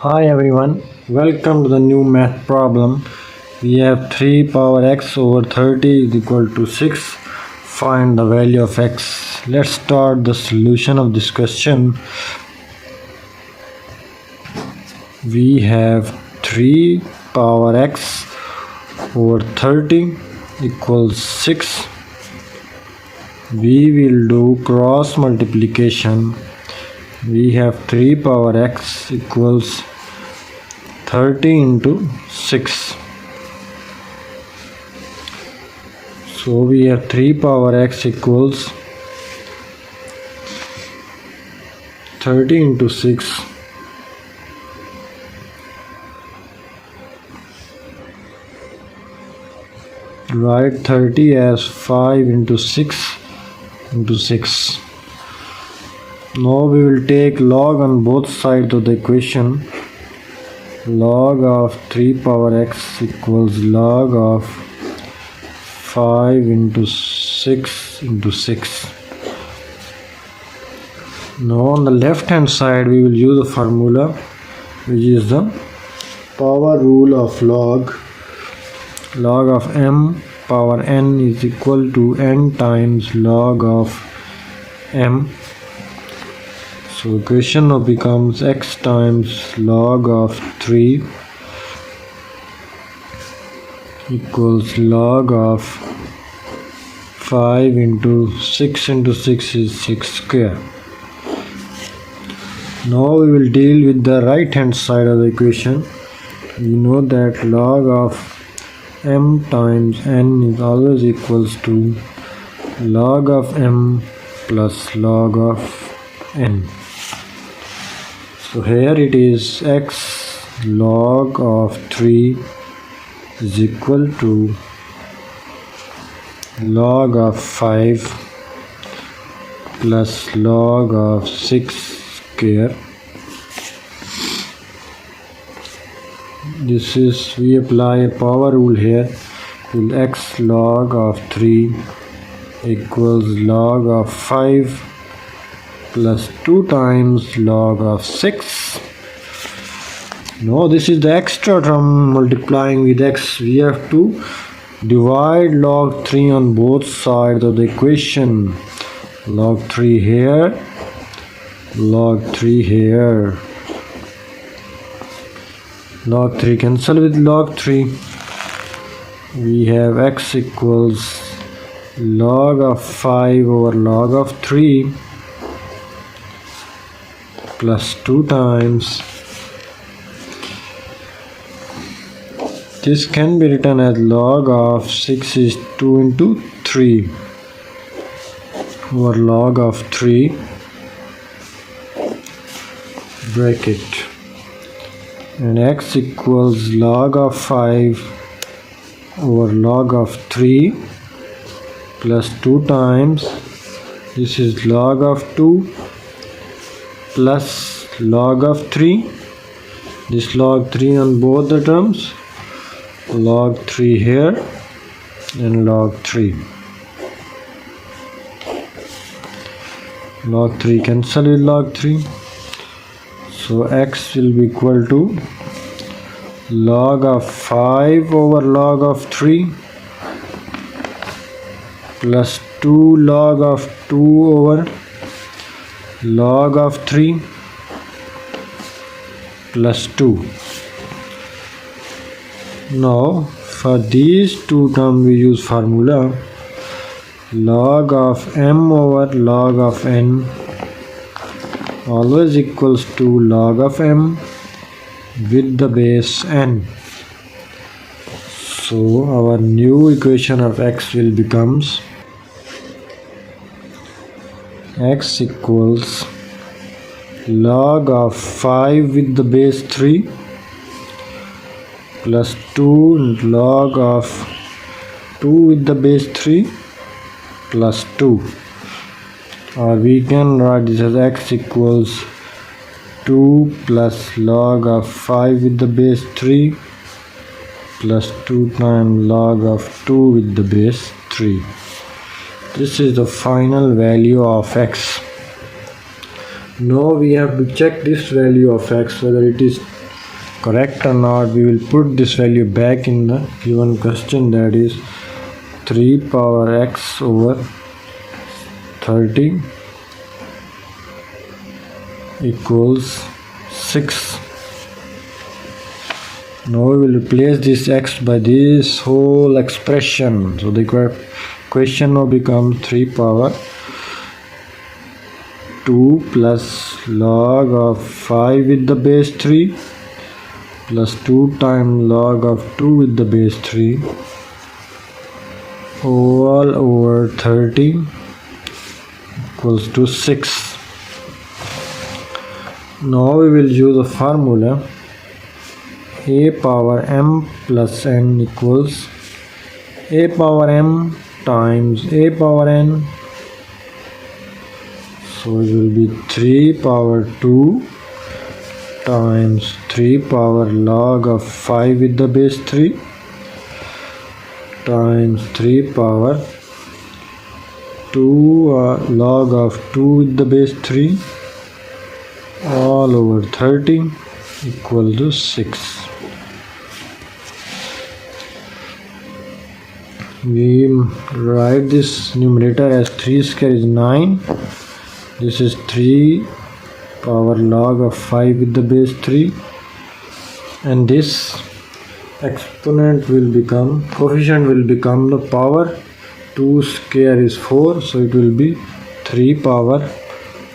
Hi everyone, welcome to the new math problem. We have 3 power x over 30 is equal to 6. Find the value of x. Let's start the solution of this question. We have 3 power x over 30 equals 6. We will do cross multiplication. We have 3 power x equals 30 into 6. So we have 3 power x equals 30 into 6. Write 30 as 5 into 6 into 6. Now we will take log on both sides of the equation. Log of 3 power x equals log of 5 into 6 into 6. Now on the left hand side we will use a formula which is the power rule of log. Log of m power n is equal to n times log of m. So equation now becomes x times log of 3 equals log of 5 into 6 is 6 square. Now we will deal with the right hand side of the equation. We know that log of m times n is always equals to log of m plus log of n. So here it is x log of 3 is equal to log of 5 plus log of 6 square. This is, we apply a power rule here. Will x log of 3 equals log of 5 plus 2 times log of 6. Now this is the extra term multiplying with x. We have to divide log 3 on both sides of the equation. Log 3 here, log 3 here. Log 3 cancel with log 3. We have x equals log of 5 over log of 3 plus 2 times. This can be written as log of 6 is 2 into 3 over log of 3 bracket, and x equals log of 5 over log of 3 plus 2 times. This is log of 2 plus log of 3. This log 3 on both the terms. Log 3 here and log 3. Log 3 cancel with log 3. So x will be equal to log of 5 over log of 3 plus 2 log of 2 over log of 3 plus 2. Now for these two terms we use formula log of m over log of n always equals to log of m with the base n. So our new equation of x will becomes x equals log of 5 with the base 3 plus 2 log of 2 with the base 3 plus 2, or we can write this as x equals 2 plus log of 5 with the base 3 plus 2 times log of 2 with the base 3. This is the final value of x. Now we have to check this value of x whether it is correct or not, we will put this value back in the given question, that is 3 power x over 30 equals 6. Now we will replace this x by this whole expression. So the question now becomes 3 power 2 plus log of 5 with the base 3 plus 2 times log of 2 with the base 3 all over 30 equals to 6. Now we will use the formula a power m plus n equals a power m times a power n. So it will be 3 power 2 times 3 power log of 5 with the base 3 times 3 power 2 log of 2 with the base 3 all over 30 equal to 6. We write this numerator as 3 square is 9. This is 3 power log of 5 with the base 3, and this exponent will become, coefficient will become the power. 2 square is 4, so it will be 3 power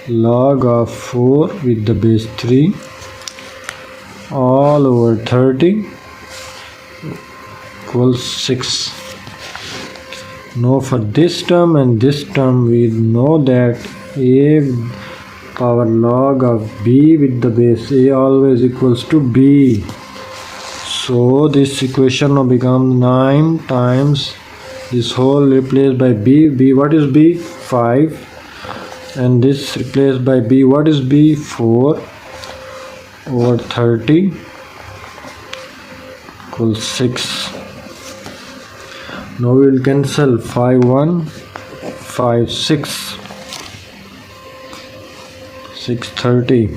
log of 4 with the base 3 all over 30 equals 6. Now for this term and this term, we know that a power log of b with the base a always equals to b. So this equation now becomes 9 times this whole replaced by b. B, what is b? 5. And this replaced by b, what is b? 4 over 30 equals 6. Now we will cancel 5 1 5 6 630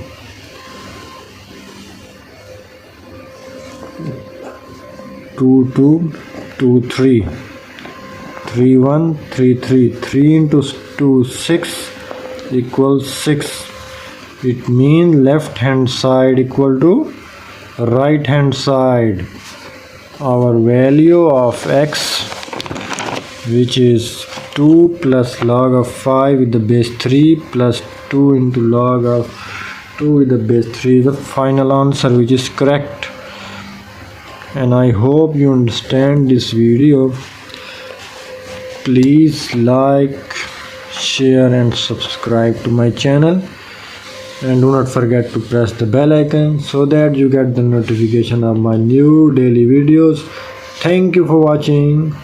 2 2 2 3 3 1 3 3 3 into 2 6 equals 6. It means left hand side equal to right hand side. Our value of x, which is 2 plus log of 5 with the base 3 plus 2 into log of 2 with the base 3 is the final answer, which is correct. And I hope you understand this video. Please like, share and subscribe to my channel, and do not forget to press the bell icon so that you get the notification of my new daily videos. Thank you for watching.